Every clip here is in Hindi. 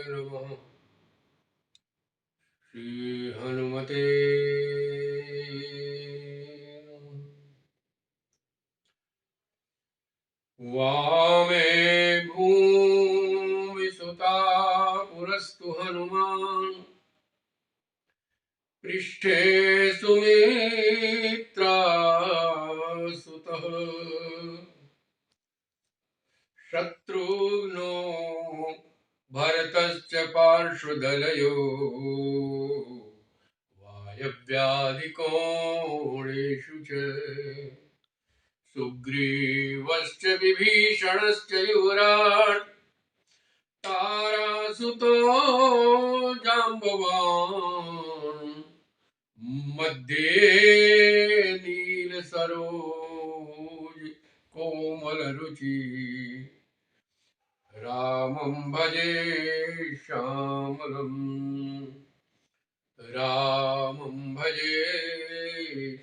नमः। श्री हनुमते वामे भूमि सुता पुरस्तु हनुमान् पृष्ठे सुमित्रा सुतः शत्रुघ्नो भरतश्च पार्श्वदलयो वायव्याधिकोणेषु च सुग्रीवश्च विभीषणश्च युवराट् तारासुतो जाम्बवान् मध्ये नीलसरोज कोमलरुचि रामं भजे श्यामलम् रामं भजे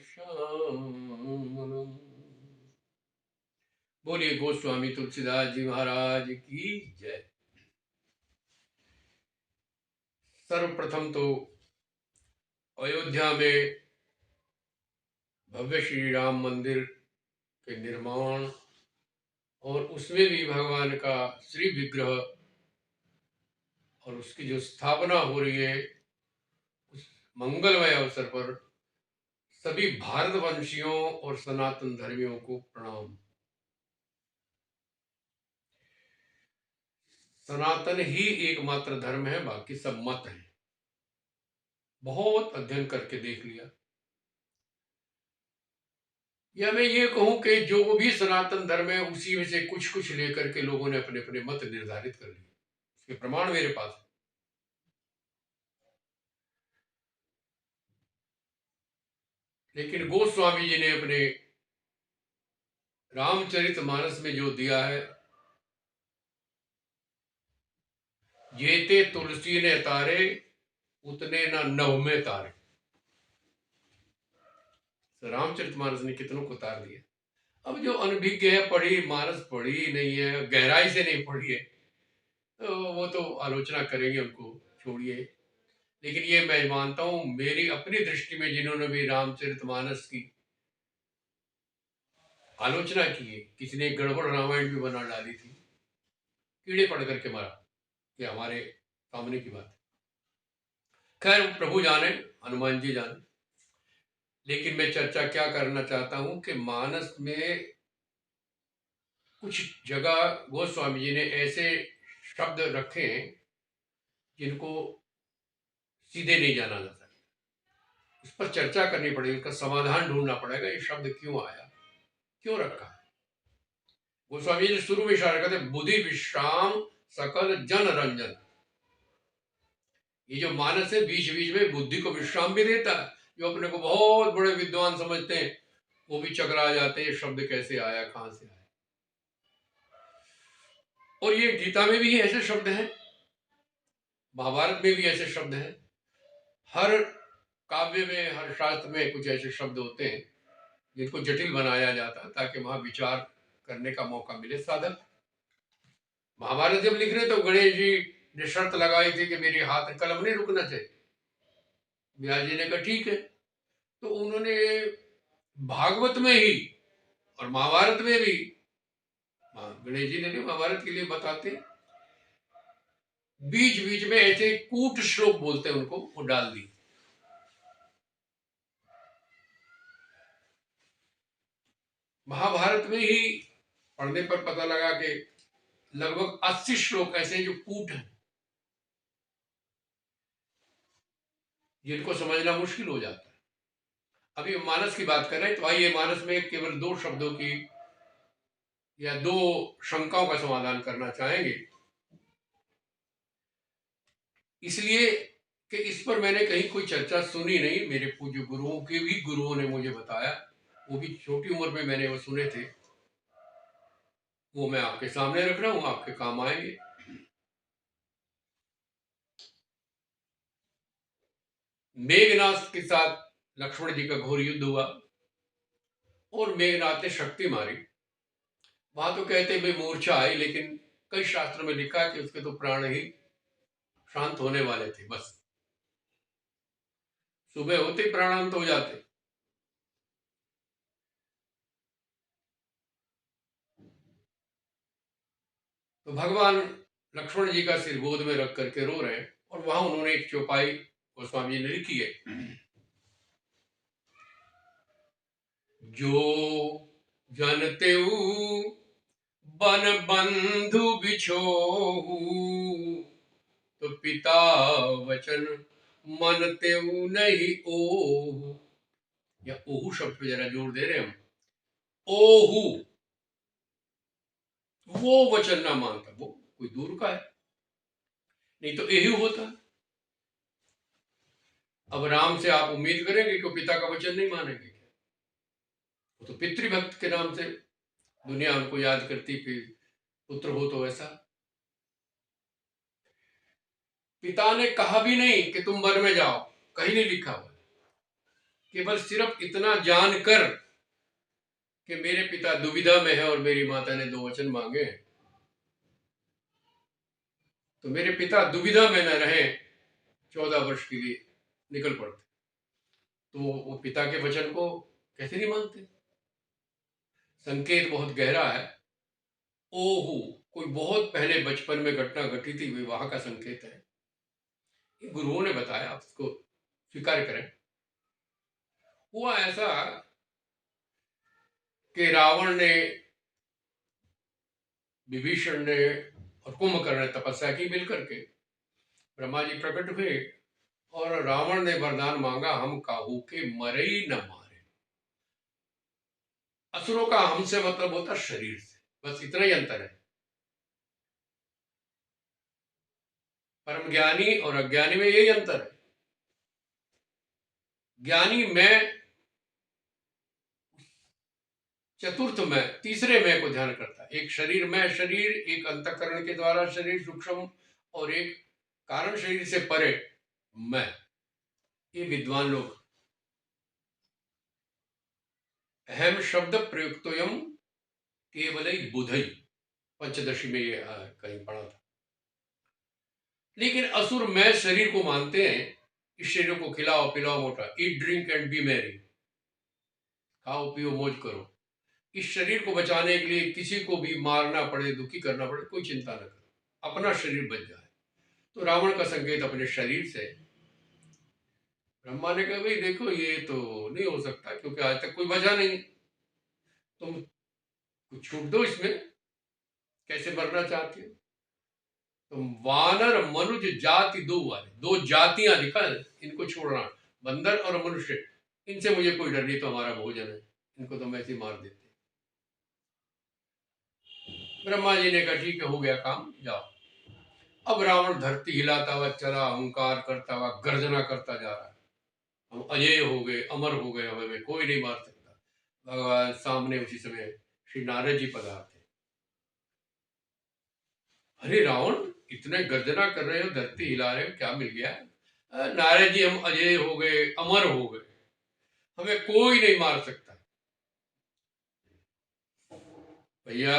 श्यामलम्। बोलिए गोस्वामी तुलसीदास जी महाराज की जय। सर्वप्रथम तो अयोध्या में भव्य श्री राम मंदिर के निर्माण और उसमें भी भगवान का श्री विग्रह और उसकी जो स्थापना हो रही है उस मंगलमय अवसर पर सभी भारतवंशियों और सनातन धर्मियों को प्रणाम। सनातन ही एकमात्र धर्म है, बाकी सब मत हैं। बहुत अध्ययन करके देख लिया, या मैं ये कहूं कि जो भी सनातन धर्म है उसी में से कुछ कुछ लेकर के लोगों ने अपने अपने मत निर्धारित कर लिए। इसके प्रमाण मेरे पास है। लेकिन गोस्वामी जी ने अपने रामचरितमानस में जो दिया है, जेते तुलसी ने तारे उतने ना नभ में तारे। तो रामचरितमानस ने कितनों को तार दिया। अब जो अनभिज्ञ है, पढ़ी मानस पढ़ी नहीं है, गहराई से नहीं पढ़ी है, तो वो तो आलोचना करेंगे, उनको छोड़िए। लेकिन ये मैं मानता हूं, मेरी अपनी दृष्टि में जिन्होंने भी रामचरितमानस की आलोचना की है, किसी ने गड़बड़ रामायण भी बना डाली थी, कीड़े पड़ करके मारा, ये हमारे सामने की बात है। खैर प्रभु जाने, हनुमान जी जाने। लेकिन मैं चर्चा क्या करना चाहता हूं कि मानस में कुछ जगह गोस्वामी जी ने ऐसे शब्द रखे हैं जिनको सीधे नहीं जाना जा सकता। उस पर चर्चा करनी पड़ेगी, उसका समाधान ढूंढना पड़ेगा। ये शब्द क्यों आया, क्यों रखा है। गोस्वामी जी शुरू में इशारा करते बुद्धि विश्राम सकल जन रंजन। ये जो मानस है बीच बीच में बुद्धि को विश्राम भी देता है। जो अपने को बहुत बड़े विद्वान समझते हैं वो भी चकरा जाते हैं, ये शब्द कैसे आया, कहां से आया। और ये गीता में भी ऐसे शब्द हैं, महाभारत में भी ऐसे शब्द हैं। हर काव्य में, हर शास्त्र में कुछ ऐसे शब्द होते हैं जिनको जटिल बनाया जाता है ताकि वहां विचार करने का मौका मिले साधक। महाभारत जब लिख रहे तो गणेश जी ने शर्त लगाई थी कि मेरे हाथ कलम नहीं रुकना चाहिए। व्यास जी ने कहा ठीक है। तो उन्होंने भागवत में ही और महाभारत में भी, गणेश जी ने भी महाभारत के लिए बताते, बीच बीच में ऐसे कूट श्लोक बोलते हैं, उनको वो डाल दी। महाभारत में ही पढ़ने पर पता लगा कि लगभग 80 श्लोक ऐसे जो कूट हैं, जिनको समझना मुश्किल हो जाता है। अभी मानस की बात कर रहे हैं, तो आइए मानस में केवल 2 शब्दों की या 2 शंकाओं का समाधान करना चाहेंगे। इसलिए कि इस पर मैंने कहीं कोई चर्चा सुनी नहीं। मेरे पूज्य गुरुओं के भी गुरुओं ने मुझे बताया, वो भी छोटी उम्र में मैंने वो सुने थे, वो मैं आपके सामने रख रहा हूं, आपके काम आएंगे। मेघनाथ के साथ लक्ष्मण जी का घोर युद्ध हुआ और मेघनाथ ने शक्ति मारी। वहां तो कहते भाई मूर्छा आई, लेकिन कई शास्त्रों में लिखा कि उसके तो प्राण ही शांत होने वाले थे, बस सुबह होते ही प्राणांत हो जाते। तो भगवान लक्ष्मण जी का सिर गोद में रख करके रो रहे हैं, और वहां उन्होंने एक चौपाई गोस्वामी जी ने लिखी है, जो जनतेऊ बन बंधु बिछोहू, तो पिता वचन मन तेऊ नहीं ओहू। या ओहू शब्द पे जरा जोर दे रहे हैं हम। ओहू, वो वचन ना मानता, वो कोई दूर का है, नहीं तो यही होता। अब राम से आप उम्मीद करेंगे कि पिता का वचन नहीं मानेंगे? वो तो पितृभक्त के नाम से दुनिया उनको याद करती, फिर पुत्र हो तो ऐसा। पिता ने कहा भी नहीं कि तुम वन में जाओ, कहीं नहीं लिखा हुआ, केवल सिर्फ इतना जानकर कि मेरे पिता दुविधा में है और मेरी माता ने 2 वचन मांगे हैं, तो मेरे पिता दुविधा में न रहे, 14 वर्ष के लिए निकल पड़ते, तो वो पिता के वचन को कैसे नहीं मानते? संकेत बहुत गहरा है। ओहू, कोई बहुत पहले बचपन में घटना घटी थी, वहां का संकेत है। गुरुओं ने बताया, आप इसको स्वीकार करें। हुआ ऐसा कि रावण ने, विभीषण ने और कुंभकर्ण ने तपस्या की मिलकर के। ब्रह्मा जी प्रकट हुए और रावण ने वरदान मांगा, हम काहू के मरई न मारे। असुरों का हमसे मतलब होता शरीर से, बस इतना ही अंतर है। परम ज्ञानी और अज्ञानी में यही अंतर है। ज्ञानी मैं, चतुर्थ में, तीसरे मैं को ध्यान करता है। एक शरीर में शरीर, एक अंतःकरण के द्वारा शरीर सूक्ष्म, और एक कारण शरीर से परे मैं। ये विद्वान लोग। अहम शब्द प्रयुक्तोयम केवल बुधई, पंचदशी में ये कहीं पढ़ा था। लेकिन असुर मैं शरीर को मानते हैं, इस शरीर को खिलाओ पिलाओ मोटा, eat drink and B Mary, खाओ पियो मौज करो। इस शरीर को बचाने के लिए किसी को भी मारना पड़े, दुखी करना पड़े, कोई चिंता न करो, अपना शरीर बच जाए। तो रावण का संकेत अपने शरीर से। ब्रह्मा ने कहा, भाई देखो ये तो नहीं हो सकता, क्योंकि आज तक कोई बचा नहीं, तुम कुछ छूट दो इसमें, कैसे मरना चाहती हो तुम? वानर मनुज जाति दो वाले, 2 जातियां दिखा, इनको छोड़ना, बंदर और मनुष्य, इनसे मुझे कोई डर नहीं, तो हमारा भोजन है, इनको तो हम ऐसे ही मार देते। ब्रह्मा जी ने कहा ठीक है, हो गया काम, जाओ। अब रावण धरती हिलाता हुआ चला, अहंकार करता हुआ गर्जना करता जा रहा है, हम अजय हो गए, अमर हो गए, हमें कोई नहीं मार सकता। भगवान सामने उसी समय श्री नारद जी पधारते। अरे रावण, इतने गर्जना कर रहे हो, धरती हिला रहे हो, क्या मिल गया? नारद जी, हम अजय हो गए, अमर हो गए, हमें कोई नहीं मार सकता। भैया,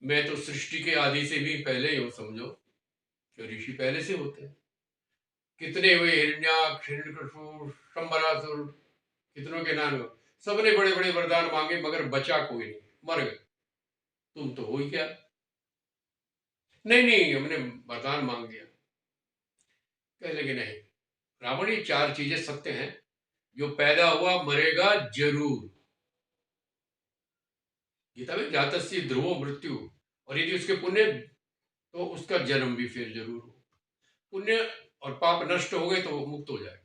मैं तो सृष्टि के आदि से भी पहले ही हूं, समझो, जो ऋषि पहले से होते हैं। कितने हुए, हिरण्याक्ष, हिरण्यकशिपु, शंबरासुर, कितनों के नाम हो, सबने बड़े बड़े वरदान मांगे, मगर बचा कोई नहीं, मर गए। तुम तो हो ही क्या? नहीं नहीं, हमने वरदान मांग दिया। कह लगे नहीं रावण, ये 4 चीजें सत्य हैं, जो पैदा हुआ मरेगा जरूर। गीता में जातस्य ध्रुवो मृत्यु, और यदि उसके पुण्य, तो उसका जन्म भी फिर जरूर हो। पुण्य और पाप नष्ट हो गए तो वो मुक्त हो जाए।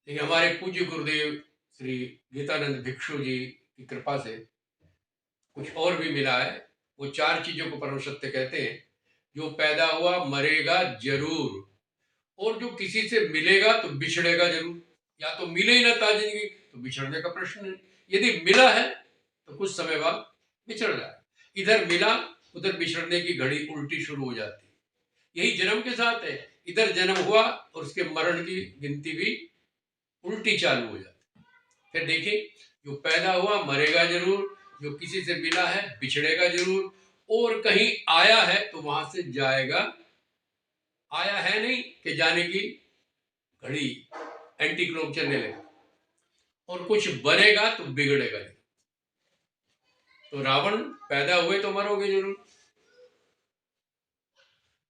लेकिन हमारे पूज्य गुरुदेव श्री गीतानंद भिक्षु जी की कृपा से कुछ और भी मिला है। वो 4 चीजों को परम सत्य कहते हैं। जो पैदा हुआ मरेगा जरूर, और जो किसी से मिलेगा तो बिछड़ेगा जरूर। या तो मिले ही ना ताजगी, तो बिछड़ने का प्रश्न नहीं। यदि मिला है तो कुछ समय बाद बिछड़ जाए। इधर मिला, उधर बिछड़ने की घड़ी उल्टी शुरू हो जाती है। यही जन्म के साथ है, इधर जन्म हुआ और उसके मरण की गिनती भी उल्टी चालू हो जाती। फिर देखिए, जो पैदा हुआ मरेगा जरूर, जो किसी से मिला है बिछड़ेगा जरूर, और कहीं आया है तो वहां से जाएगा, आया है नहीं कि जाने की घड़ी एंटी क्लॉक चलने लगे, और कुछ बनेगा तो बिगड़ेगा नहीं। तो रावण पैदा हुए तो मरोगे जरूर,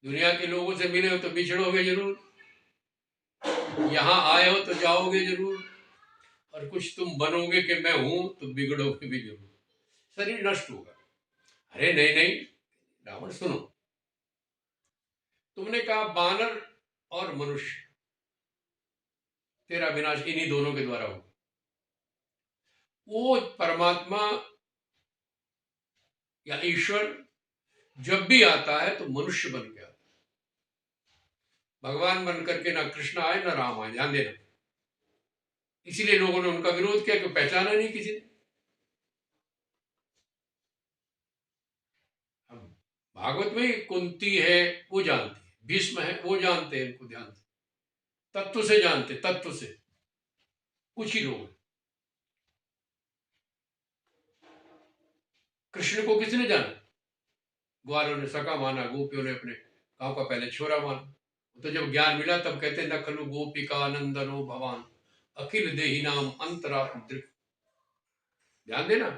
दुनिया के लोगों से मिले हो तो बिछड़ोगे जरूर, यहां आए हो तो जाओगे जरूर, और कुछ तुम बनोगे कि मैं हूं तो बिगड़ोगे भी जरूर, शरीर नष्ट होगा। अरे नहीं नहीं रावण सुनो, तुमने कहा बानर और मनुष्य, तेरा विनाश इन्हीं दोनों के द्वारा होगा। वो परमात्मा या ईश्वर जब भी आता है तो मनुष्य बन के आता है, भगवान बन करके ना कृष्ण आए ना राम आए, ध्यान देना। इसीलिए लोगों ने उनका विरोध किया कि पहचाना नहीं किसी ने। भागवत में कुंती है वो जानती है, भीष्म है वो जानते हैं, इनको ध्यान से तत्व से जानते, तत्व से कुछ ही लोग। कृष्ण को किसने जाना? ग्वालों ने सका माना, गोपियों ने अपने गांव का पहले छोरा माना। तो जब ज्ञान मिला तब कहते न खलु गोपिका नंदनो भवान अखिल देही नाम अंतरात्म दृक। ध्यान देना,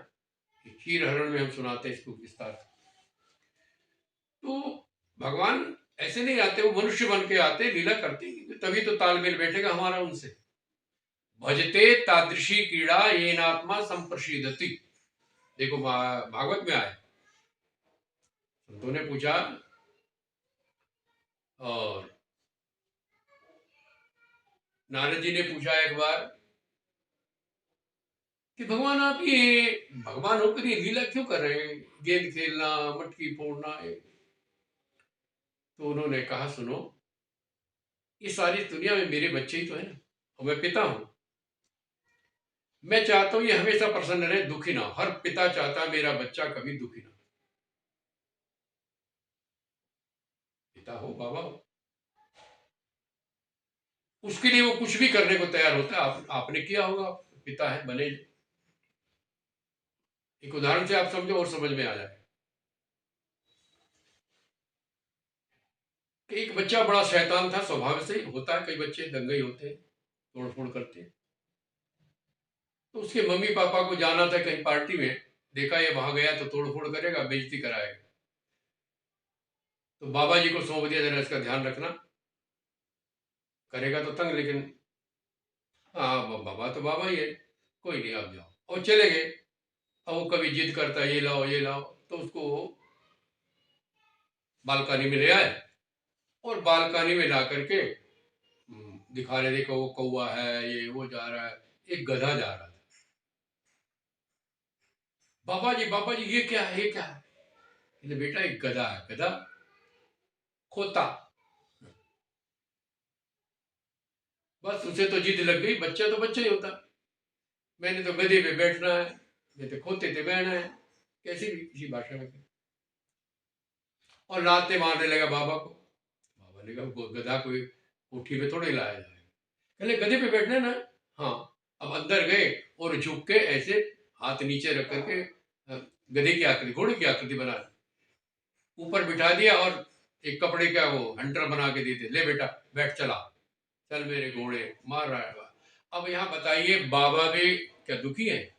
क्षीर हरण में हम सुनाते हैं इसको विस्तार से। तो भगवान ऐसे नहीं आते, वो मनुष्य बन के आते, लीला करते, तभी तो तालमेल बैठेगा हमारा उनसे। भजते तादृशी क्रीड़ा ये नात्मा संप्रसिद्धति। देखो भागवत में आए, संतों ने पूछा, और नारद जी ने पूछा एक बार कि भगवान आप ये भगवान होकर ये लीला क्यों कर रहे हैं, गेंद खेलना, मटकी फोड़ना है? तो उन्होंने कहा सुनो, ये सारी दुनिया में मेरे बच्चे ही तो है ना, और मैं पिता हूं। मैं चाहता हूं ये हमेशा प्रसन्न रहे, दुखी ना हो। हर पिता चाहता है मेरा बच्चा कभी दुखी ना हो। पिता हो, बाबा हो, उसके लिए वो कुछ भी करने को तैयार होता है। आपने किया होगा, पिता है बने। एक उदाहरण से आप समझो और समझ में आ जाए कि एक बच्चा बड़ा शैतान था, स्वभाव से होता है, कई बच्चे दंगे होते हैं, तोड़ फोड़ करते हैं। तो उसके मम्मी पापा को जाना था कहीं पार्टी में, देखा ये वहां गया तो तोड़ फोड़ करेगा, बेइज्जती कराएगा। तो बाबा जी को सौंप दिया, जरा इसका ध्यान रखना, करेगा तो तंग, लेकिन हाँ बाबा तो बाबा ही है, कोई नहीं आप जाओ। और चले गए। अब वो कभी जिद करता है ये लाओ ये लाओ, तो उसको बालकनी में ले आए, और बालकनी में ला करके दिखा रहे, देखो वो कौवा है, ये वो जा रहा है, एक गधा जा रहा था। बाबा जी ये क्या है, ये क्या है? बेटा एक गधा है, गधा खोता। बस उसे तो जिद लग गई, बच्चा तो बच्चा ही होता, मैंने तो गधे पे बैठना है, मैं तो खोते पे बहना है, कैसी भी किसी भाषा में। और लाते मारने लगा बाबा को। बाबा ने कहा गधा कोई कोठी में थोड़े लाया जाएगा, कहले गधे पे बैठना है ना। हाँ। अब अंदर गए और झुक के ऐसे हाथ नीचे रख करके गधे की आकृति, घोड़े की आकृति बना ऊपर बिठा दिया, और एक कपड़े का वो हंटर बना के देते, ले बेटा बैठ, चला चल मेरे घोड़े, मार रहा है। अब यहाँ बताइए, बाबा भी क्या दुखी है?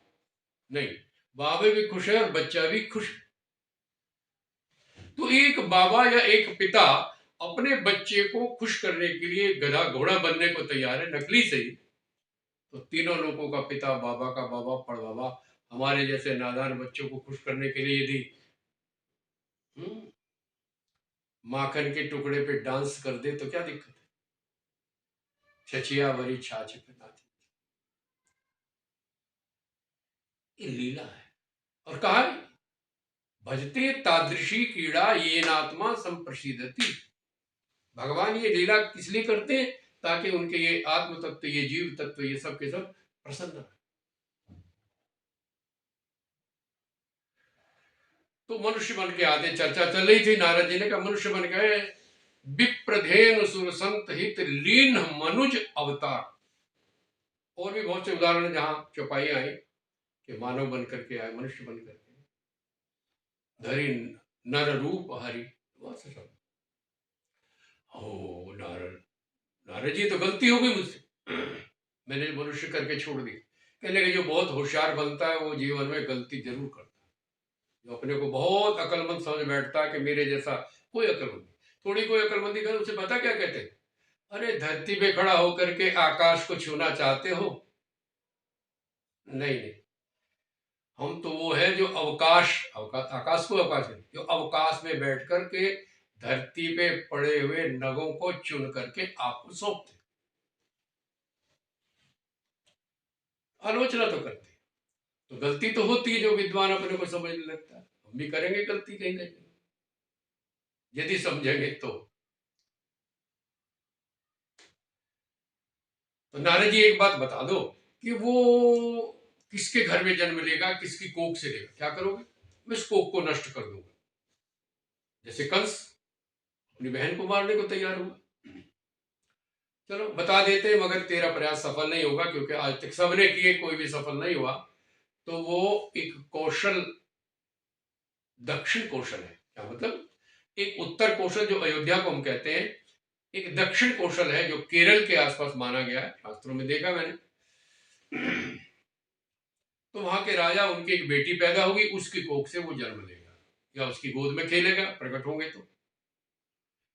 नहीं, बाबा भी खुश है और बच्चा भी खुश है। तो एक बाबा या एक पिता अपने बच्चे को खुश करने के लिए गधा घोड़ा बनने को तैयार है, नकली सही। तो तीनों लोगों का पिता, बाबा का बाबा पड़बाबा, हमारे जैसे नादान बच्चों को खुश करने के लिए यदि माखन के टुकड़े पे डांस कर दे तो क्या दिक्कत है? छछिया भरी छाछ पे नाचे, ये लीला है। और कहा भजते तादृशी क्रीड़ा ये नात्मा संप्रसिद्धति। भगवान ये लीला किस लिए करते हैं? ताकि उनके ये आत्म तत्व, ये जीव तत्व, ये सब के सब प्रसन्न रहे। तो मनुष्य बन के आते, चर्चा चल रही थी, नारद जी ने कहा मनुष्य बन गए, विप्रधेन सुर संत हित लीन मनुज अवतार। और भी बहुत से उदाहरण जहां चौपाई आई कि मानव बन करके आए, मनुष्य बन करके धरी नर रूप हरि, बहुत से शब्द। ओ नारद, नारद जी तो गलती हो गई मुझसे, मैंने मनुष्य करके छोड़ दी। कहने लगे जो बहुत होशियार बनता है वो जीवन में गलती जरूर करता है। जो अपने को बहुत अकलमंद समझ बैठता है कि मेरे जैसा कोई अकलमंदी, थोड़ी कोई अकलमंदी करे उसे पता क्या कहते हैं? अरे धरती पे खड़ा होकर के आकाश को छूना चाहते हो? नहीं नहीं, हम तो वो है जो आकाश को अवकाश है, जो अवकाश में बैठ करके धरती पे पड़े हुए नगों को चुन करके आपको सौंपते। आलोचना तो करते, तो गलती तो होती है, जो विद्वान अपने को समझने लगता है। हम भी करेंगे गलती कहीं कहीं, यदि समझेंगे तो। तो नारद जी एक बात बता दो कि वो किसके घर में जन्म लेगा, किसकी कोख से लेगा, क्या करोगे? मैं इस कोख को नष्ट कर दूंगा। जैसे कंस अपनी बहन को मारने को तैयार हुआ। चलो बता देते, मगर तेरा प्रयास सफल नहीं होगा, क्योंकि आज तक सबने किए, कोई भी सफल नहीं हुआ। तो वो एक कौशल, दक्षिण कौशल है। क्या मतलब? एक उत्तर कौशल जो अयोध्या को हम कहते हैं, एक दक्षिण कौशल है जो केरल के आसपास माना गया है, शास्त्रों में देखा मैंने। तो वहां के राजा, उनकी एक बेटी पैदा होगी, उसकी कोख से वो जन्म लेगा या उसकी गोद में खेलेगा, प्रकट होंगे तो।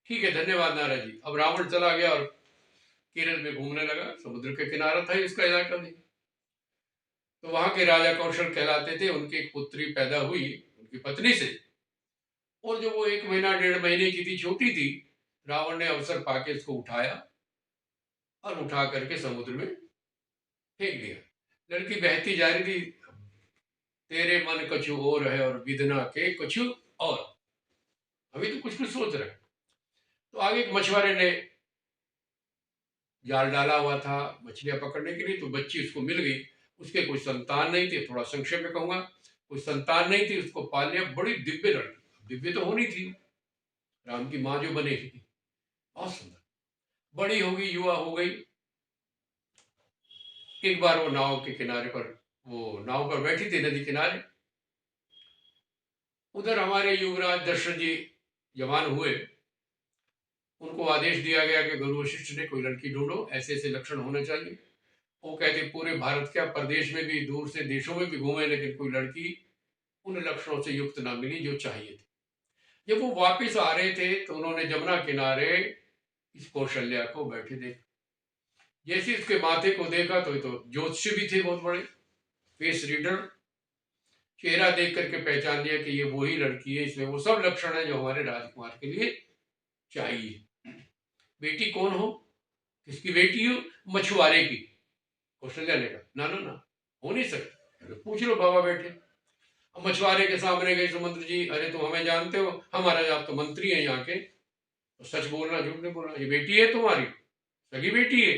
ठीक है, धन्यवाद नारद जी। अब रावण चला गया और केरल में घूमने लगा, समुद्र के किनारा था इसका इलाका भी। तो वहां के राजा कौशल कहलाते थे, उनकी एक पुत्री पैदा हुई उनकी पत्नी से। और जो वो 1 महीना 1.5 महीने की थी, छोटी थी, रावण ने अवसर पाके इसको उठाया और उठा करके समुद्र में फेंक दिया। लड़की बहती जा रही थी, तेरे मन कछु और है और विधना के कछु और, अभी तो कुछ कुछ सोच रहे हैं। तो आगे एक मछुआरे ने जाल डाला हुआ था मछलियां पकड़ने के लिए, तो बच्ची उसको मिल गई। उसके कोई संतान नहीं थी, थोड़ा संक्षेप में कहूंगा, कोई संतान नहीं थी, उसको पाल लिया। बड़ी दिव्य लड़की, दिव्य तो होनी थी, राम की माँ जो बनेगी थी, बहुत सुंदर। बड़ी हो गई, युवा हो गई। एक बार वो नाव के किनारे पर, वो नाव पर बैठी थी नदी किनारे। उधर हमारे युवराज दशरथ जी जवान हुए, उनको आदेश दिया गया कि गुरु वशिष्ठ ने कोई लड़की ढूंढो, ऐसे ऐसे लक्षण होने चाहिए। वो कहते पूरे भारत क्या, प्रदेश में भी, दूर से देशों में भी घूमे, लेकिन कोई लड़की उन लक्षणों से युक्त ना मिली जो चाहिए थी। जब वो वापस आ रहे थे तो उन्होंने जमुना किनारे इस कौशल्या को बैठे देखा। जैसे इसके माथे को देखा तो ये तो ज्योतिषी भी थे बहुत बड़े, फेस रीडर। चेहरा देख करके पहचान लिया कि ये वही लड़की है, इसमें वो सब लक्षण है जो हमारे राजकुमार के लिए चाहिए। बेटी कौन हो, किसकी बेटी हो? मछुआरे की। कौशल्या ने कहा ना ना ना, हो नहीं सकता, तो पूछ लो बाबा बैठे। अब मछुआरे के सामने गए समुद्र जी, अरे तुम हमें जानते हो, हमारा आप तो मंत्री हैं यहाँ के, तो सच बोलना झूठ नहीं बोलना, ये बेटी है तुम्हारी, सगी बेटी है?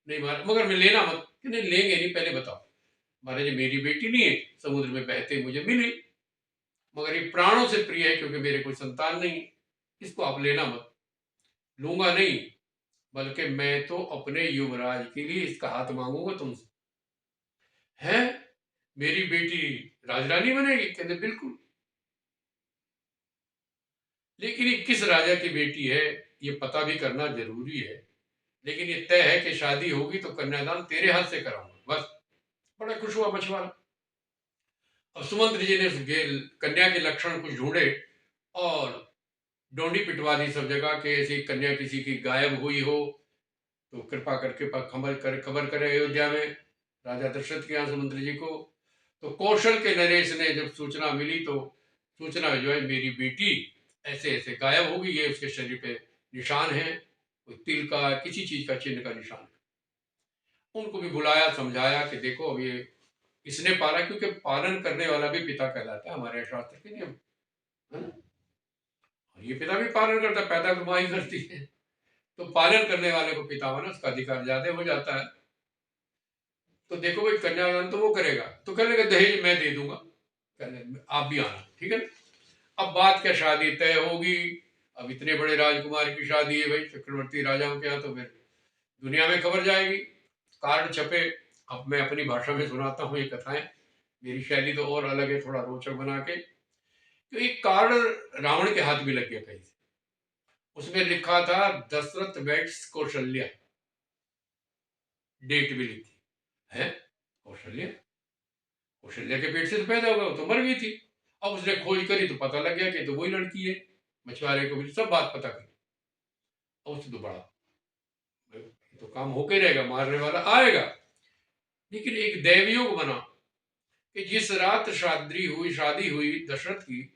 नहीं महाराज, मगर मैं लेना मत। कि नहीं लेंगे नहीं, पहले बताओ। महाराज ये मेरी बेटी नहीं है, समुद्र में बहते मुझे मिली, मगर ये प्राणों से प्रिय है, क्योंकि मेरे कोई संतान नहीं, इसको आप लेना मत। लूंगा नहीं, बल्कि मैं तो अपने युवराज के लिए इसका हाथ मांगूंगा तुमसे। है, मेरी बेटी राजरानी बनेगी? कहते बिल्कुल। लेकिन ये किस राजा की बेटी है ये पता भी करना जरूरी है। लेकिन ये तय है कि शादी होगी तो कन्यादान तेरे हाथ से कराऊंगा, बस। बड़ा खुश हुआ मछुआरा। अब सुमंत्र जी ने कन्या के लक्षण कुछ ढूंढे और डोंडी पिटवा दी सब जगह के, ऐसी कन्या किसी की गायब हुई हो तो कृपा करके खबर करे अयोध्या में राजा दशरथ के यहाँ सुमंत्र जी को। तो कौशल के नरेश ने जब सूचना मिली तो सूचना जो है, मेरी बेटी ऐसे ऐसे गायब होगी, ये उसके शरीर पे निशान है, कोई तिल का किसी चीज का चिन्ह का निशान है। उनको भी बुलाया, समझाया कि देखो अब ये इसने पाला, क्योंकि पालन करने वाला भी पिता कहलाता है हमारे शास्त्र के नियम, है ना? और ये पिता भी पालन करता है, पैदा तो माँ ही करती है, तो पालन करने वाले को पिता माना, उसका अधिकार ज्यादा हो जाता है। तो देखो भाई, कन्यादान तो वो करेगा, तो कहने लगा दहेज मैं दे दूंगा, कहने आप भी आना, ठीक है। अब बात क्या, शादी तय होगी। अब इतने बड़े राजकुमार की शादी है भाई, चक्रवर्ती राजाओं के यहाँ, तो फिर दुनिया में खबर जाएगी, कार्ड छपे। अब मैं अपनी भाषा में सुनाता हूँ ये कथाएं, मेरी शैली तो और अलग है, थोड़ा रोचक बना के। तो एक कार्ड रावण के हाथ में लग गया कहीं से, उसमें लिखा था दशरथ वेड्स कौशल्या, डेट भी लिखी है। कौशल्या, कौशल्या के पेट से तो पैदा हुआ, वो तो मर गई थी। अब उसने खोज करी तो पता लग गया कि तो वही लड़की है। मछुआरे को भी सब बात पता करी, और उससे तो बड़ा तो काम होके रहेगा, मारने वाला आएगा। लेकिन एक दैवयोग बना कि जिस रात शादी हुई दशरथ की,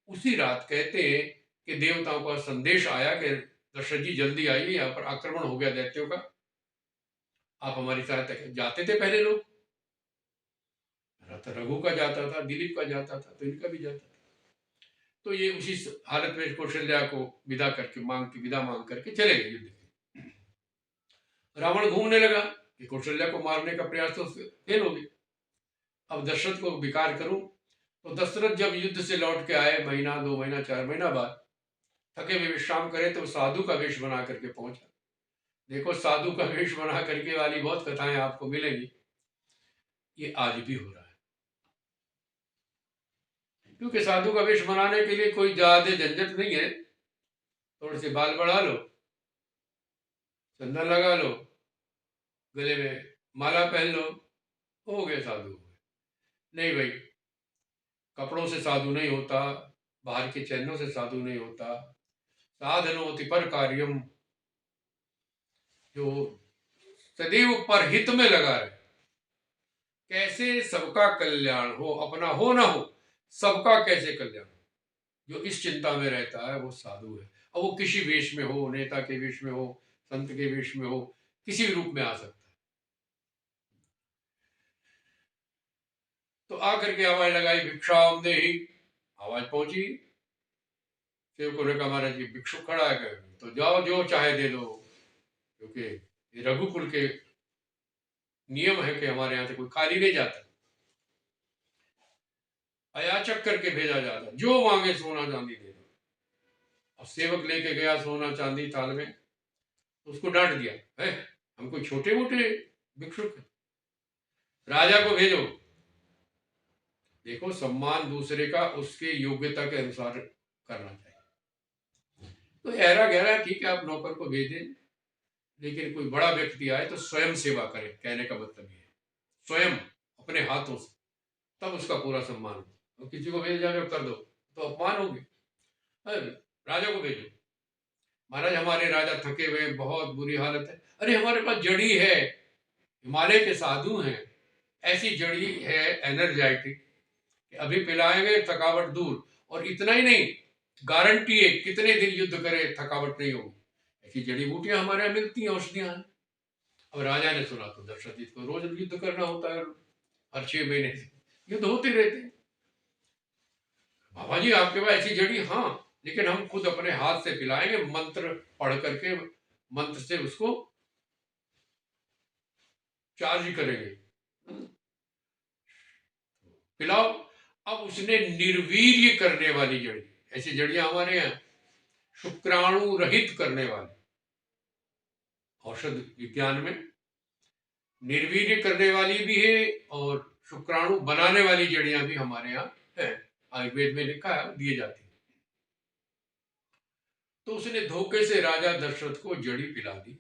उसी रात कहते हैं कि देवताओं का संदेश आया कि दशरथ जी जल्दी आइए, यहाँ पर आक्रमण हो गया दैत्यों का, आप हमारी सहायता करें। जाते थे पहले लोग, रघु का जाता था, दिलीप का जाता था, तो इनका भी जाता था। तो ये उसी हालत में कौशल्या को विदा मांग करके चले गए युद्ध के। रावण घूमने लगा कि कौशल्या को मारने का प्रयास तो फेल हो गया। अब दशरथ को विकार करूं, तो दशरथ जब युद्ध से लौट के आए, महीना 2 महीना 4 महीना बाद, थके हुए विश्राम करे, तो साधु का वेश बना करके पहुंचा। देखो, साधु का वेश बना करके वाली बहुत कथाएं आपको मिलेंगी, ये आज भी हो रहा है। क्योंकि साधु का वेश बनाने के लिए कोई ज्यादा झंझट नहीं है, थोड़े से बाल बढ़ा लो, चंदन लगा लो, गले में माला पहन लो, हो गए साधु। नहीं भाई, कपड़ों से साधु नहीं होता, बाहर के चैनों से साधु नहीं होता। साधनोति पर कार्यम, जो सदैव परहित में लगा रहे, कैसे सबका कल्याण हो, अपना हो ना हो, सबका कैसे कल्याण हो, जो इस चिंता में रहता है वो साधु है। अब वो किसी वेश में हो, नेता के वेश में हो, संत के वेश में हो, किसी भी रूप में आ सकता है। तो आकर के आवाज लगाई, भिक्षाम देहि, आवाज पहुंची। सेवकों ने कहा, महाराज जी भिक्षुक खड़ा है, तो जाओ जो चाहे दे दो, क्योंकि ये रघुकुल के नियम है कि हमारे यहाँ से कोई खाली नहीं जाता, अयाचक करके भेजा जाता, जो मांगे सोना चांदी दे दो। अब सेवक लेके गया सोना चांदी थाल में, उसको डांट दिया, है हम कोई छोटे मोटे भिक्षुक हैं, राजा को भेजो। देखो, सम्मान दूसरे का उसके योग्यता के अनुसार करना चाहिए। तो ऐरा गहरा ठीक है, आप नौकर को भेजें, लेकिन कोई बड़ा व्यक्ति आए तो स्वयं सेवा करे, कहने का मतलब ये है, स्वयं अपने हाथों से, तब उसका पूरा सम्मान हो। तो किसी को भेज जाओ कर दो तो अपमान होगी। राजा को भेजो, महाराज हमारे राजा थके हुए, बहुत बुरी हालत है। अरे हमारे पास जड़ी है, हिमालय के साधु हैं, ऐसी जड़ी है एनर्जेटिक, अभी पिलाएंगे थकावट दूर, और इतना ही नहीं, गारंटी है कितने दिन युद्ध करे थकावट नहीं होगी। ऐसी जड़ी बूटियां हमारे यहाँ मिलती हैं, औषधियां हैं। अब राजा ने सुना तो दशरथ जी को रोज युद्ध करना होता है, हर 6 महीने से युद्ध होते रहते हैं। बाबा जी आपके पास ऐसी जड़ी, हाँ, लेकिन हम खुद अपने हाथ से पिलाएंगे, मंत्र पढ़ करके, मंत्र से उसको चार्ज करेंगे, पिलाओ। अब उसने निर्वीर्य करने वाली जड़ी, ऐसी जड़ियां हमारे यहाँ, शुक्राणु रहित करने वाली, औषध विज्ञान में निर्वीर्य करने वाली भी है और शुक्राणु बनाने वाली जड़ियां भी हमारे यहाँ है, आयुर्वेद में लिखा है, दिए जाती है। तो उसने धोखे से राजा दशरथ को जड़ी पिला दी,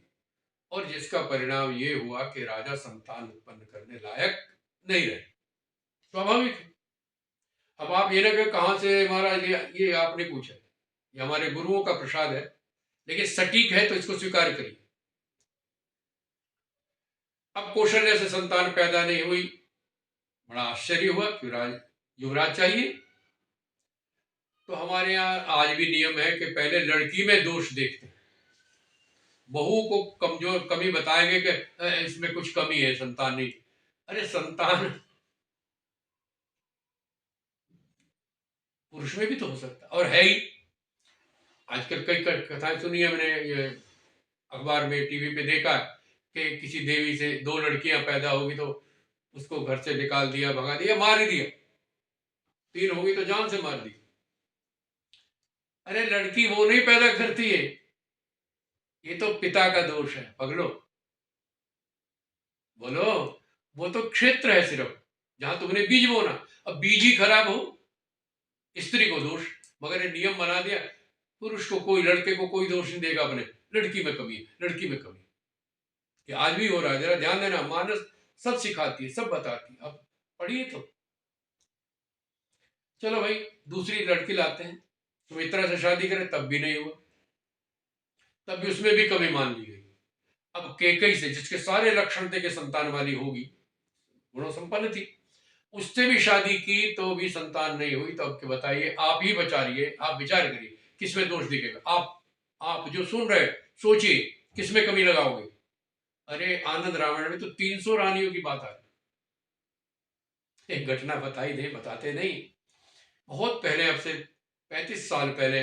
और जिसका परिणाम ये हुआ कि राजा संतान उत्पन्न करने लायक नहीं रहे। स्वाभाविक है। अब आप ये ना कहें कहां से महाराज ये आपने पूछा, ये हमारे गुरुओं का प्रसाद है, लेकिन सटीक है तो इसको स्वीकार करिए। अब कौशल्या से संतान पैदा नहीं हुई, बड़ा आश्चर्य हुआ, क्यों युवराज चाहिए। तो हमारे यहाँ आज भी नियम है कि पहले लड़की में दोष देखते हैं, बहू को कमजोर कमी बताएंगे कि इसमें कुछ कमी है, संतान नहीं। अरे संतान पुरुष में भी तो हो सकता है, और है ही। आजकल कई कथाएं सुनी है मैंने, ये अखबार में टीवी पे देखा कि किसी देवी से 2 लड़कियां पैदा होगी तो उसको घर से निकाल दिया, भगा दिया, मार ही दिया, 3 होगी तो जान से मार दी। अरे लड़की वो नहीं पैदा करती है, ये तो पिता का दोष है पगलो। बोलो, वो तो क्षेत्र है सिर्फ जहां तुमने बीज बोना, अब बीज ही खराब हो स्त्री को दोष, मगर ये नियम बना दिया पुरुष को कोई, लड़के को कोई दोष नहीं देगा अपने, लड़की में कमी है, लड़की में कमी कि आज भी हो रहा है। जरा ध्यान देना, मानस सब सिखाती है, सब बताती है, अब पढ़िए तो। चलो भाई, दूसरी लड़की लाते हैं, सुमित्रा से शादी करें तब भी नहीं हुआ, तब भी उसमें भी कमी मान ली गई। अब कैकेयी से, जिसके सारे लक्षण थे कि संतान वाली होगी, गुणों संपन्न थी, उससे भी शादी की तो भी संतान नहीं हुई। तो अब के बताइए, आप ही बचा रहिए, आप विचार करिए किसमें दोष दिखेगा। आप जो सुन रहे सोचिए किसमें कमी लगाओगे। अरे आनंद रामायण में तो 300 रानियों की बात आ रही। एक घटना बताई दे, बताते नहीं। बहुत पहले, अब से 35 साल पहले,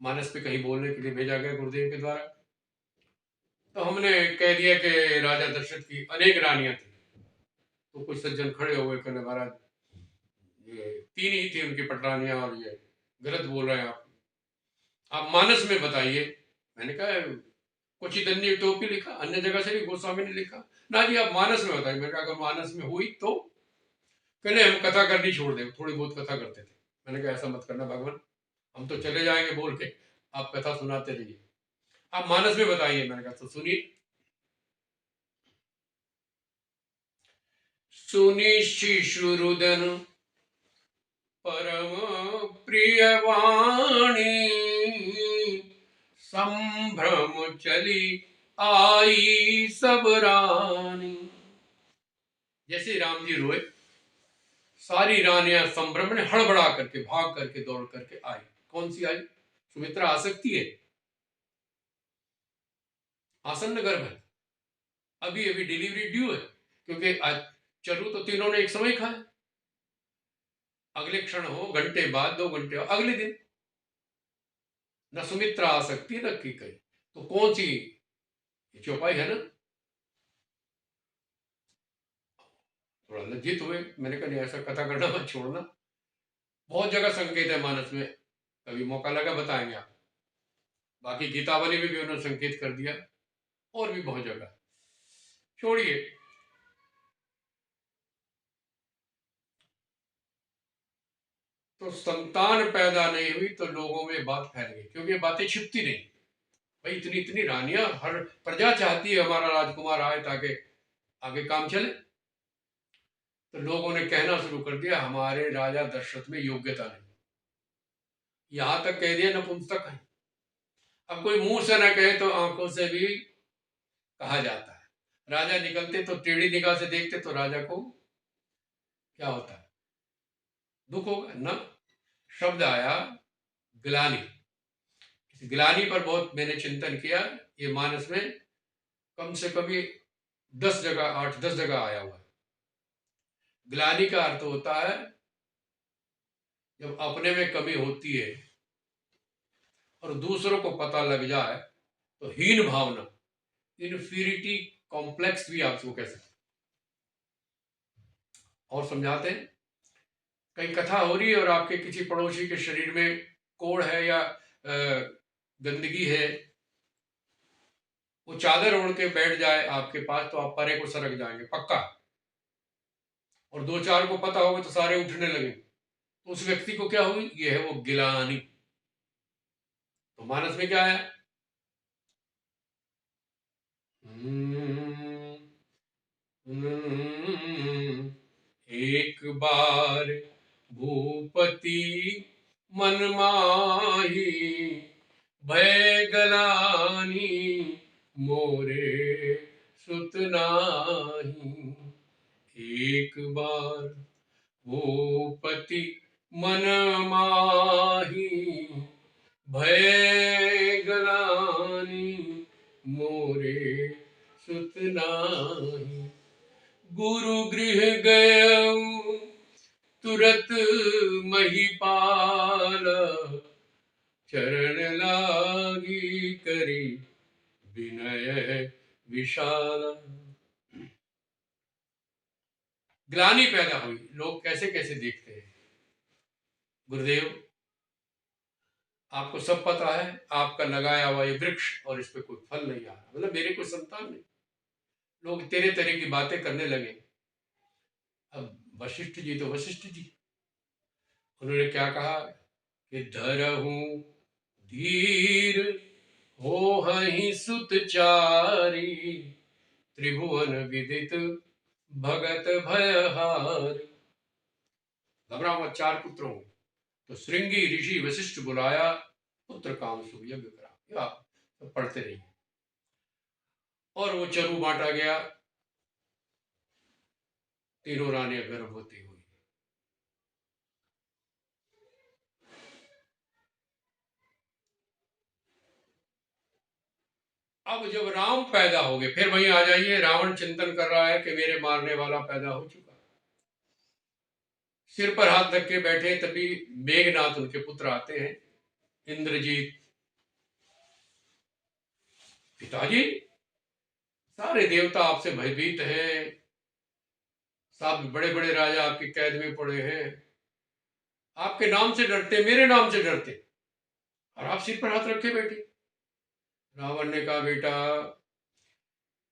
मानस पे कहीं बोलने के लिए भेजा गया गुरुदेव के द्वारा। तो हमने कह दिया कि राजा दशरथ की अनेक रानियां थी। तो कुछ सज्जन खड़े हो गए, कहने महाराज ये 3 ही थी उनकी पटरानियां, और ये गलत बोल रहे हैं आप मानस में बताइए। मैंने कहा क्वचितन्य टोपी लिखा, अन्य जगह से भी गोस्वामी ने लिखा ना जी, आप मानस में बताइए। मैंने कहा अगर मानस में हुई तो कहने हम कथा करनी छोड़ दें, थोड़ी बहुत कथा करते थे। मैंने कहा ऐसा मत करना भगवान, हम तो चले जाएंगे बोल के, आप कथा सुनाते रहिए, आप मानस में बताइए। मैंने कहा तो सुनिए। सुनी शिशुरुदन परम प्रिय वाणी, संभ्रम चली आई सब रानी। जैसे राम जी रोए, सारी रानियां संभ्रम ने हड़बड़ा करके, भाग करके, दौड़ करके आई। कौन सी आई? सुमित्रा आ सकती है, आसन्न गर्भ है, अभी अभी डिलीवरी ड्यू है, क्योंकि आज चरु तो तीनों ने एक समय खाया, अगले क्षण हो, घंटे बाद, 2 घंटे हो, अगले दिन। न सुमित्रा आ सकती है, न की कही। तो कौन सी चौपाई है ना। थोड़ा लज्जित हुए, मैंने कहा नहीं, ऐसा कथा करना मत, छोड़ना। बहुत जगह संकेत है मानस में, कभी मौका लगा बताएंगे आप। बाकी गीतावली में भी उन्होंने संकेत कर दिया, और भी बहुत जगह। छोड़िए। तो संतान पैदा नहीं हुई तो लोगों में बात फैल गई, क्योंकि बातें छिपती नहीं। भाई इतनी इतनी रानियां, हर प्रजा चाहती है हमारा राजकुमार आए ताकि आगे काम चले। तो लोगों ने कहना शुरू कर दिया हमारे राजा दशरथ में योग्यता नहीं, यहां तक कह दिया नपुंसक है। अब कोई मुंह से ना कहे तो आंखों से भी कहा जाता है। राजा निकलते तो टेढ़ी निगाह से देखते तो राजा को क्या होता है, दुख होगा ना। शब्द आया ग्लानि। ग्लानि पर बहुत मैंने चिंतन किया। ये मानस में कम से कम 10 जगह, 8-10 जगह आया हुआ है। ग्लानि का अर्थ होता है जब अपने में कमी होती है और दूसरों को पता लग जाए तो हीन भावना, इन्फीरिटी कॉम्प्लेक्स भी आप इसको कह सकते। और समझाते हैं, कहीं कथा हो रही है और आपके किसी पड़ोसी के शरीर में कोढ़ है या गंदगी है, वो चादर ओढ़ के बैठ जाए आपके पास तो आप परे को सरक जाएंगे पक्का। और 2-4 को पता होगा तो सारे उठने लगे, तो उस व्यक्ति को क्या हुई, ये है वो गिलानी। तो मानस में क्या है, एक बार भूपति मन माही, भय गलानी मोरे सुत नाही। एक बार भूपति मन माही, भय गलानी मोरे सुत नाही। गुरु गृह गयऊ तुरत महिपाल, चरण लागी करी विनय विशाल। ग्लानि पैदा हुई, लोग कैसे कैसे देखते हैं। गुरुदेव आपको सब पता है, आपका लगाया हुआ ये वृक्ष और इस पे कोई फल नहीं आ रहा, मतलब मेरे कोई संतान नहीं। लोग तेरे तरह की बातें करने लगे। अब वशिष्ठ जी तो वशिष्ठ जी, उन्होंने क्या कहा कि धरहूं धीर हो हहीं सुतचारी, त्रिभुवन विदित भगत भयहारी। घबरा मत, 4 पुत्र होंगे। तो श्रृंगी ऋषि वशिष्ठ बुलाया, पुत्र काम सुख यज्ञ करा। ये आप सब पढ़ते रहिए। और वो चरु बांटा गया, तीनों रानियां गर्भवती हुई। अब जब राम पैदा हो गए, फिर वहीं आ जाइए, रावण चिंतन कर रहा है कि मेरे मारने वाला पैदा हो चुका। सिर पर हाथ रख के बैठे, तभी मेघनाथ उनके पुत्र आते हैं। इंद्रजीत, पिताजी सारे देवता आपसे भयभीत हैं, सब बड़े बड़े राजा आपकी कैद में पड़े हैं, आपके नाम से डरते, मेरे नाम से डरते, और आप सिर पर हाथ रखे बैठे। रावण ने कहा, बेटा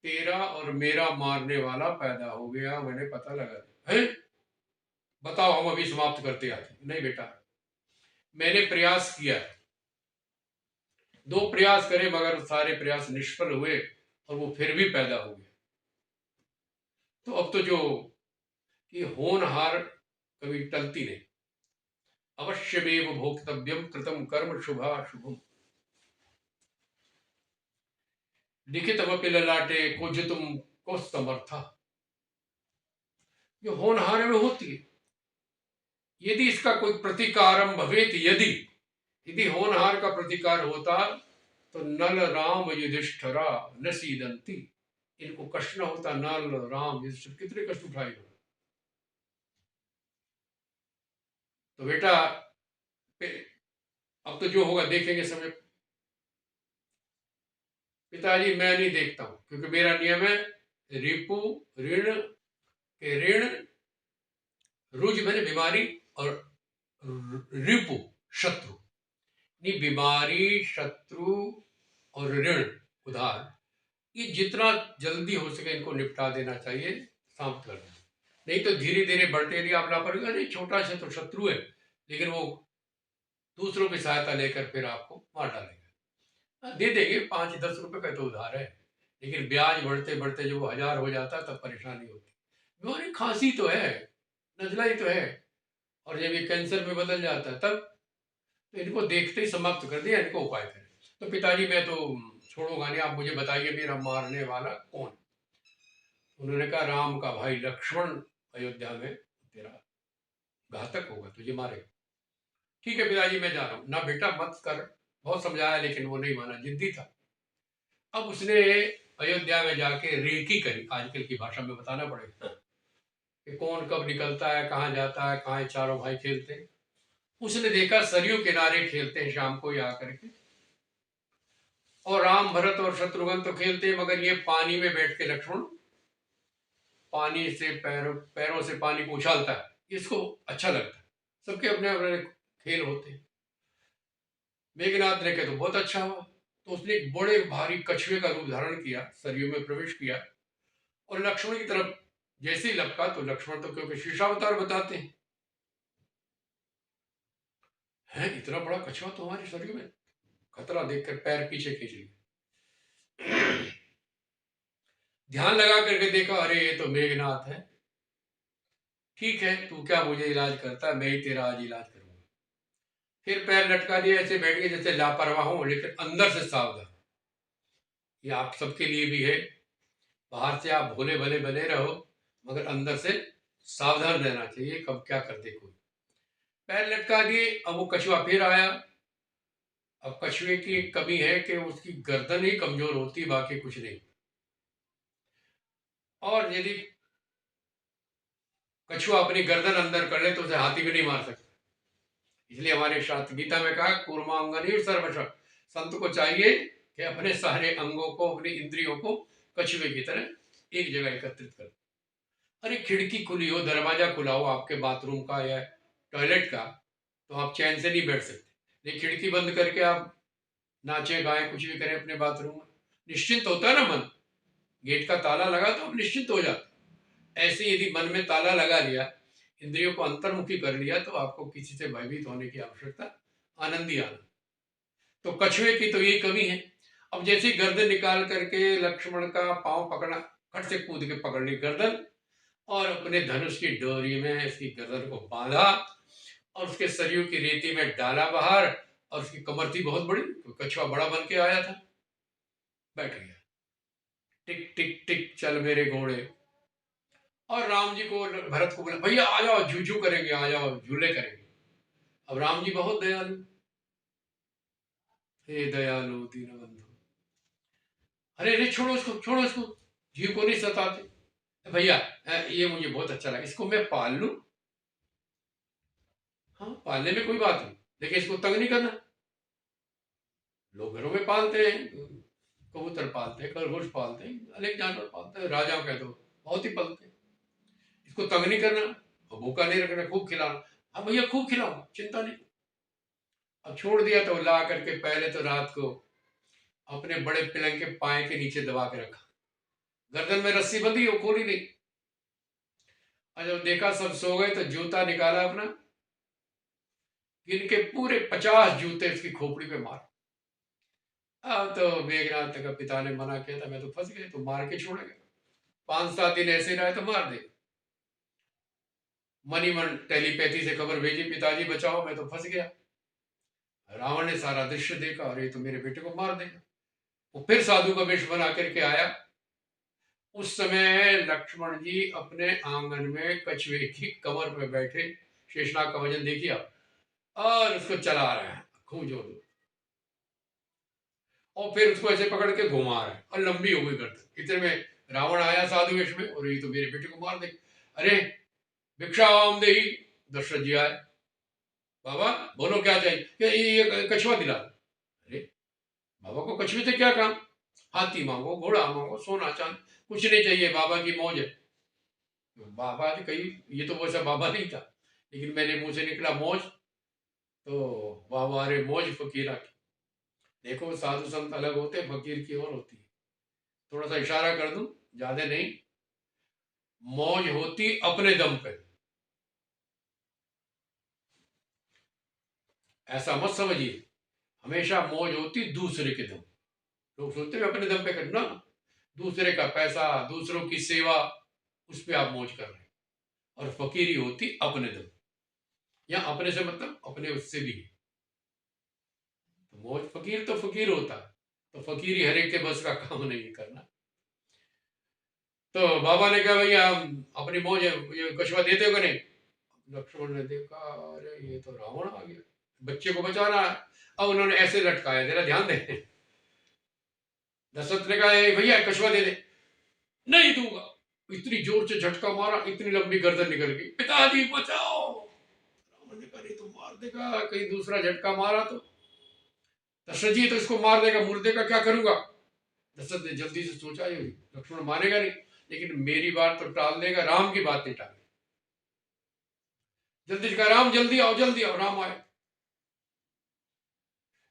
तेरा और मेरा मारने वाला पैदा हो गया, मैंने पता लगा है, बताओ हम अभी समाप्त करते आते। नहीं बेटा, मैंने प्रयास किया, 2 प्रयास करे मगर सारे प्रयास निष्फल हुए और वो फिर भी पैदा हो गया। तो अब तो जो कि होनहार कभी टलती नहीं, अवश्यमेव भोक्तव्यम कृतम कर्म शुभाशुभम, लिखितमपि ललाटे क्वचितुम को समर्था। जो होनहार में होती है, यदि इसका कोई प्रतिकारम भवेत, यदि होनहार का प्रतिकार होता तो नल राम युधिष्ठिरा न सीदंती, इनको कष्ट न होता। नल राम युधिष्ठिर कितने कष्ट उठाए। तो बेटा अब तो जो होगा देखेंगे समय। पिताजी मैं नहीं देखता हूं, क्योंकि मेरा नियम है रिपु ऋण के ऋण, रुज मैंने बीमारी, और रिपु शत्रु, नहीं बीमारी शत्रु और ऋण उधार, ये जितना जल्दी हो सके इनको निपटा देना चाहिए, समाप्त कर देना। नहीं तो धीरे धीरे बढ़ते रहिए, आप लापरवाही, नहीं छोटा सा तो शत्रु है, लेकिन वो दूसरों की सहायता लेकर फिर आपको मार डालेगा। दे देंगे 5-10 रुपए का तो उधार है, लेकिन ब्याज बढ़ते बढ़ते जब वो 1000 हो जाता तब परेशानी होती। बीमारी खांसी तो है, नजला ही तो है, और जब ये कैंसर में बदल जाता है तब, तो इनको देखते ही समाप्त कर दिया, इनको उपाय करें। तो पिताजी मैं तो छोड़ूंगा नहीं, आप मुझे बताइए मेरा मारने वाला कौन। उन्होंने कहा राम का भाई लक्ष्मण अयोध्या में तेरा घातक होगा, तुझे मारेगा। ठीक है पिताजी मैं जा रहा हूं। ना बेटा मत कर, बहुत समझाया लेकिन वो नहीं माना, जिद्दी था। अब उसने अयोध्या में जाके रेकी करी, आजकल की भाषा में बताना पड़ेगा कि कौन कब निकलता है, कहाँ जाता है, कहाँ चारों भाई खेलते हैं। उसने देखा सरयू किनारे खेलते हैं शाम को या करके, और राम भरत और शत्रुघ्न तो खेलते हैं, मगर ये पानी में बैठ के लक्ष्मण पानी से पैरों से पानी को उछालता है, इसको अच्छा लगता है। सबके अपने अपने खेल होते हैं। मेघनाथ ने कहा तो बहुत अच्छा हुआ, तो उसने एक बड़े भारी कछुए का रूप धारण किया, सरयू में प्रवेश किया, और लक्ष्मण की तरफ जैसे ही लपका, तो लक्ष्मण तो क्योंकि शीशावतार बताते हैं, है इतना बड़ा कछुआ तो हमारे सरयू में, खतरा देखकर पैर पीछे खींच लिया। ध्यान लगा करके देखा, अरे ये तो मेघनाथ है। ठीक है तू क्या मुझे इलाज करता है, मैं ही तेरा आज इलाज करूंगा। फिर पैर लटका दिया, ऐसे बैठ गए जैसे लापरवाह हो, लेकिन अंदर से सावधान। ये आप सबके लिए भी है, बाहर से आप भोले भले बने रहो, मगर अंदर से सावधान रहना चाहिए, कब क्या कर दे कोई। पैर लटका दिए, अब वो कछुआ फिर आया। अब कछुए की एक कमी है कि उसकी गर्दन ही कमजोर होती, बाकी कुछ नहीं। और यदि कछुआ अपनी गर्दन अंदर कर ले तो उसे हाथी भी नहीं मार सकता। इसलिए हमारे शास्त्र गीता में कहा कूर्मांगनी सर्वश, संत को चाहिए कि अपने सारे अंगों को, अपनी इंद्रियों को कछुए की तरह एक जगह एकत्रित कर। अरे खिड़की खुली हो, दरवाजा खुला हो आपके बाथरूम का या टॉयलेट का, तो आप चैन से नहीं बैठ सकते। लेकिन खिड़की बंद करके आप नाचे गाएं, कुछ भी करें अपने बाथरूम में, निश्चिंत होता है ना मन। गेट का ताला लगा तो आप निश्चिंत हो जाते। ऐसे यदि मन में ताला लगा लिया इंद्रियों को अंतर्मुखी कर लिया तो आपको किसी से भयभीत होने की आवश्यकता, आनंद ही आनंद। तो कछुए की तो यही कमी है। अब जैसे ही गर्दन निकाल करके लक्ष्मण का पांव पकड़ा, फट से कूद के पकड़ ली गर्दन और अपने धनुष की डोरी में इसकी गर्दन को बांधा और उसके शरीर की रेती में डाला बाहर, और उसकी कमर थी बहुत बड़ी, तो कछुआ बड़ा बन के आया था, बैठ गया। टिक टिक टिक चल मेरे घोड़े। और राम जी को, भरत को बोला, भैया आ जाओ, झूझू करेंगे, आ जाओ झूले करेंगे। अब राम जी बहुत दयालु, हे दयालु दीनबंधु, अरे अरे छोड़ो इसको, छोड़ो इसको, जीव को नहीं सताते भैया, ये मुझे बहुत अच्छा लगा, इसको मैं पाल लूं। हाँ, पालने में कोई बात नहीं, लेकिन इसको तंग नहीं करना। लोग घरों में पालते हैं, कबूतर पालते हैं, खरगोश पालते हैं, अनेक जानवर पालते हैं, राजा कह दो बहुत ही पालते हैं। इसको तंग नहीं करना और भूखा नहीं रखना, खूब खिलाना। हाँ भैया खूब खिलाऊंगा, चिंता नहीं। अब छोड़ दिया तो ला करके पहले तो रात को अपने बड़े पलंग के पाए के नीचे दबा के रखा, गर्दन में रस्सी बंधी, वो खोली नहीं। और जब देखा सब सो गए तो जूता निकाला अपना, गिन के पूरे 50 जूते उसकी खोपड़ी पे मार। अब तो मेघनाथ का पिता ने मना किया था, मैं तो फंस गए, तो मार के छोड़ेगा, 5-7 दिन ऐसे रहे तो मार दे। मनी मन टेलीपैथी से खबर भेजी, पिताजी बचाओ मैं तो फंस गया। रावण ने सारा दृश्य देखा, अरे तो मेरे बेटे को मार देगा। वो फिर साधु का वेश बना करके आया। उस समय लक्ष्मण जी अपने आंगन में कछुए की कमर पे बैठे, शेषनाग का वजन देखिए आप, और उसको चला रहे हैं खूब जोर, और फिर उसको ऐसे पकड़ के घुमा रहे हैं, और लंबी हो गई गर्दन। इतने में रावण आया साधु वेश में, और ये तो मेरे बेटे को मार दे। अरे भिक्षाम देही, दशरथ जी आए, बाबा बोलो क्या चाहिए, ये कछुआ दिला। अरे बाबा को कछुए से क्या काम, हाथी मांगो, घोड़ा मांगो, सोना चांदी, कुछ नहीं चाहिए, बाबा की मौज है। बाबा ने कही, ये तो वैसा बाबा नहीं था, लेकिन मेरे मुंह से निकला मौज, तो बाबा रे मौज फकीरा की। देखो साधु संत अलग होते, फकीर की और होती है। थोड़ा सा इशारा कर दूं, ज्यादा नहीं, मौज होती अपने दम पे, ऐसा मत समझिए। हमेशा मौज होती दूसरे के दम। लोग सोचते हैं अपने दम पे करना, दूसरे का पैसा, दूसरों की सेवा, उस पर आप मौज कर रहे हैं। और फकीरी होती अपने दम, या अपने से मतलब अपने उससे भी। तो मौज, फकीर तो फकीर होता है, तो फकीरी हर एक के बस का काम नहीं करना। तो बाबा ने कहा भैया अपनी मौज है, ये कछुआ देते हो कि नहीं। लक्ष्मण ने देखा, अरे ये तो रावण आ गया, बच्चे को बचा रहा है। अब उन्होंने ऐसे लटकाया, जरा ध्यान दें। दशरथ ने कहा भैया कछुआ दे दे, नहीं दूंगा। इतनी जोर से झटका मारा, इतनी लंबी गर्दन निकल गई, पिताजी बचाओ। रावण ने कहा तो मार देगा, कहीं दूसरा झटका मारा तो। दशरथ जी तो इसको मार देगा, मुर्दे का क्या करूंगा। दशरथ ने जल्दी से सोचा, ये लक्ष्मण मानेगा नहीं, लेकिन मेरी बात तो टाल देगा, राम की बात नहीं टाल। जल्दी से कहा, राम जल्दी आओ, जल्दी आओ। राम आए,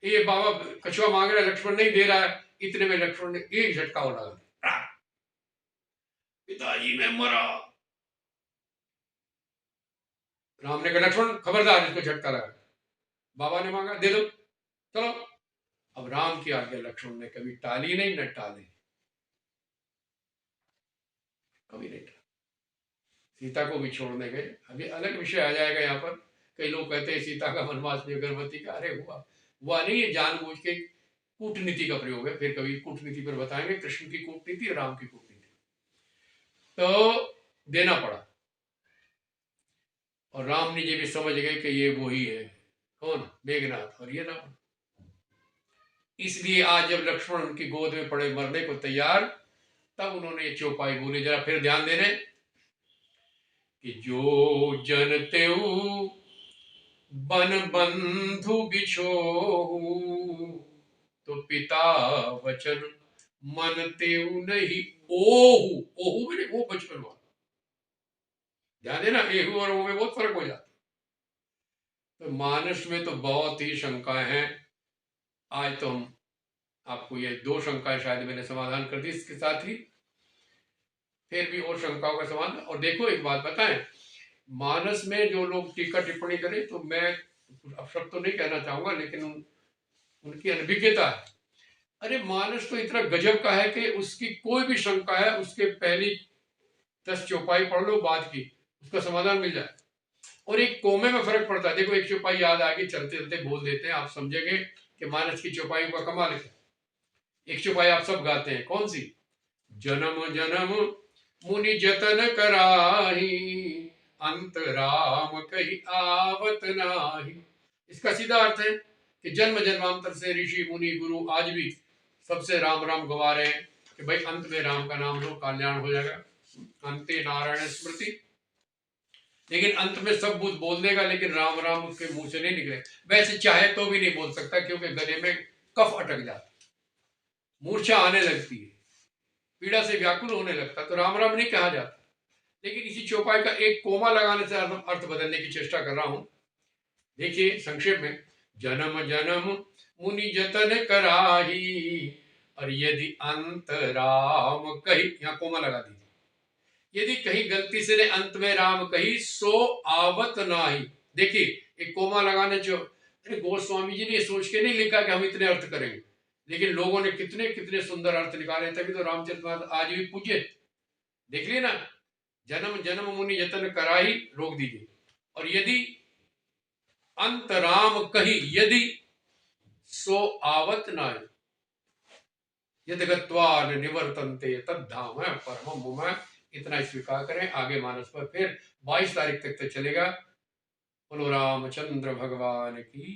ये बाबा कछुआ मांग रहा है, लक्ष्मण नहीं दे रहा है। इतने में लक्ष्मण ने एक झटका उड़ा दिया, पिताजी मैं मरा। राम ने कहा लक्ष्मण खबरदार, इसको झटका लगा। बाबा ने मांगा, दे दो, चलो। अब राम की आज्ञा लक्ष्मण ने कभी टाली नहीं, न टाली, कभी नहीं टाली। सीता को भी छोड़ने गए, अभी अलग विषय आ जाएगा यहाँ पर। कई लोग कहते हैं सीता का वनवास भी अगरबत्ती का, अरे हुआ नहीं है, जानबूझ के कूटनीति का प्रयोग है। फिर कभी कूटनीति पर बताएंगे, कृष्ण की कूटनीति और राम की कूटनीति। तो देना पड़ा, और राम जी भी समझ गए कि ये वो ही है, कौन, मेघनाथ, और ये रावण। इसलिए आज जब लक्ष्मण उनकी गोद में पड़े मरने को तैयार, तब उन्होंने ये चौपाई बोली, जरा फिर ध्यान देने कि जो जन तेऊ बन बंधु बिछोहू, तो पिता वचन मन तेऊ नहीं ओहू। ओहू मेरे वो बचपन वाला, ध्यान देना, एहू और ओ में बहुत फर्क हो जाता है। तो मानस में तो बहुत ही शंकाएं हैं। आज तो हम आपको ये 2 शंकाएं शायद मैंने समाधान कर दी, इसके साथ ही फिर भी और शंकाओं का समाधान। और देखो एक बात बताएं मानस में जो लोग टीका टिप्पणी करें तो मैं अब शब्द तो नहीं कहना चाहूंगा, लेकिन उनकी अनभिज्ञता है। अरे मानस तो इतना गजब का है कि उसकी कोई भी शंका है, उसके पहली 10 चौपाई पढ़ लो बाद की, उसका समाधान मिल जाए। और एक कोमे में फर्क पड़ता है। देखो, एक चौपाई याद आ गई, चलते चलते बोल देते हैं, आप समझेंगे कि मानस की चौपाई का कमाल है। एक चौपाई आप सब गाते हैं, कौन सी? जन्म जन्म मुनि जतन कराही, अंत राम कही आवत नाही। इसका सीधा अर्थ है कि जन्म जन्मांतर से ऋषि मुनि गुरु आज भी सबसे राम राम गवा रहे हैं कि भाई अंत में राम का नाम लो, कल्याण हो जाएगा। अंते नारायण स्मृति। लेकिन अंत में सब कुछ बोल देगा, लेकिन राम राम उसके मुंह से नहीं निकले। वैसे चाहे तो भी नहीं बोल सकता, क्योंकि गले में कफ अटक जाता, मूर्छा आने लगती है, पीड़ा से व्याकुल होने लगता, तो राम राम नहीं कहा जाता। लेकिन इसी चौपाई का एक कोमा लगाने से अर्थ बदलने की चेष्टा कर रहा हूं। देखिए संक्षेप में, जन्म जन्म मुनि जतन कराही, और यदि अंत राम कही, यहां कोमा लगा दीजिए, यदि कहीं गलती से ने अंत में राम कही सो आवत नाही। देखिए, एक कोमा लगाने जो, अरे गोस्वामी जी ने सोच के नहीं लिखा कि हम इतने अर्थ करेंगे, लेकिन लोगों ने कितने कितने सुंदर अर्थ निकाले, तभी तो रामचरितमानस आज भी पूज्य। देख लिए ना, जन्म जन्म मुनि जतन कराही, रोक दीजिए, और यदि अंत राम कही, यदि सो आवत नाय, यदि गत्वा न निवर्तन्ते तद्धाम परमम मम। इतना स्वीकार करें। आगे मानस पर फिर 22 तारीख तक तो चलेगा। बोलो रामचंद्र भगवान की।